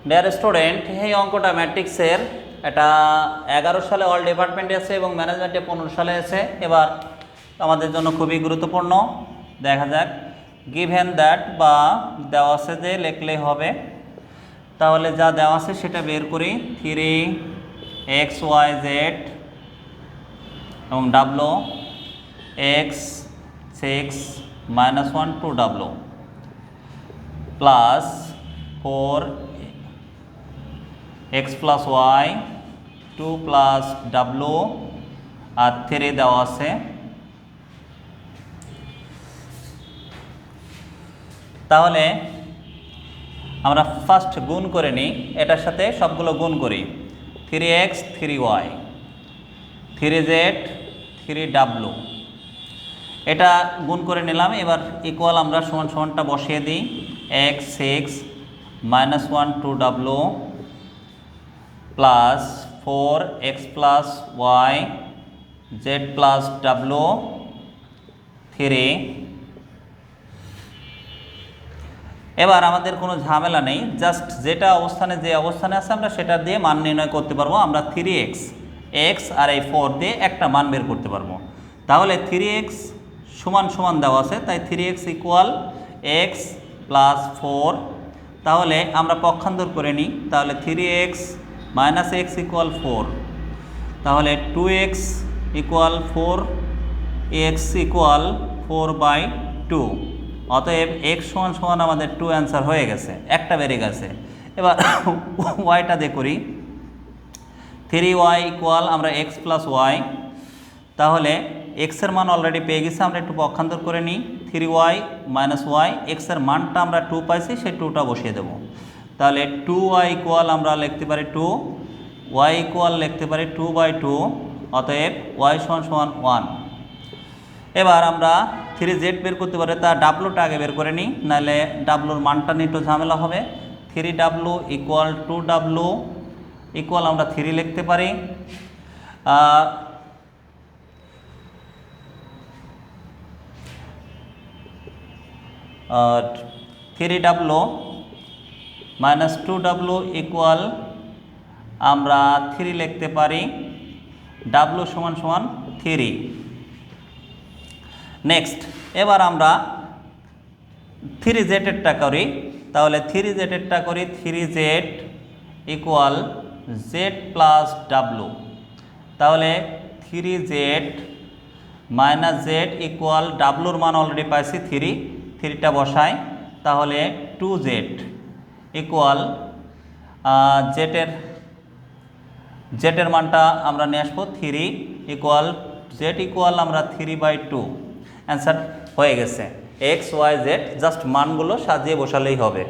Dear student, এই অঙ্কটা ম্যাট্রিক্সের, এটা 11 সালে অল ডিপার্টমেন্টে আছে এবং ম্যানেজমেন্টে 15 সালে আছে। এবার আমাদের জন্য খুবই গুরুত্বপূর্ণ। দেখা যাক, গিভেন দ্যাট বা দেওয়া আছে যে লিখলেই হবে। তাহলে যা দেওয়া আছে সেটা বের করি। 3xyz এবং W x 6 - 1 2w plus 4x + y 2 + w আর 3 দেওয়া আছে। তাহলে আমরা ফার্স্ট গুণ করে নিই, এটার সাথে সবগুলো গুণ করি। 3x 3y 3z 3w, এটা গুণ করে নিলাম। এবার ইকুয়াল আমরা সমান সমানটা বসিয়ে দিই। x 6 - 1 2w plus 4x + y z + w 3। এবার আমাদের কোনো ঝামেলা নেই, জাস্ট যেটা অবস্থানে যে অবস্থানে আছে আমরা সেটা দিয়ে মান নির্ণয় করতে পারবো। আমরা 3x আর এই 4 দিয়ে একটা মান বের করতে পারবো। তাহলে 3x সমান সমান দেওয়া আছে, তাই 3x = x + 4। তাহলে আমরা পক্ষান্তর করে নিই। তাহলে 3x - x = 4। তাহলে 2x = 4, x = 4/2। অতএব x সমান আমাদের 2 অ্যান্সার হয়ে গেছে, একটা বেরিয়ে গেছে। এবার ওয়াইটা দিয়ে করি। 3y = আমরা x + y। তাহলে x এর মান অলরেডি পেয়ে গেছি, আমরা একটু পক্ষান্তর করে নিই। 3y - y, x এর মানটা আমরা 2 পাইছি, সেই 2টা বসিয়ে দেবো। তাহলে 2y = আমরা লিখতে পারি 2, y = লিখতে পারি 2/2। অতএব y = 1। এবার আমরা 3z বের করতে পারি, তার ডাব্লুটা আগে বের করে নিই, নাহলে ডাব্লুর মানটা নিয়ে একটু ঝামেলা হবে। 3w = 2w ইকুয়াল আমরা 3 লিখতে পারি। 3w - 2w ইকুয়াল আমরা 3 লিখতে পারি। w = 3। নেক্সট, এবার আমরা 3z এরটা করি। তাহলে 3z এরটা করি। 3z = z + w। তাহলে 3z - z = wর মান অলরেডি পাইছি 3টা বসাই। তাহলে 2z = z এর মানটা আমরা নিয়ে আসবো 3 = z = আমরা 3/2। অ্যান্সার হয়ে গেছে। x y z, জাস্ট মানগুলো সাজিয়ে বসালেই হবে।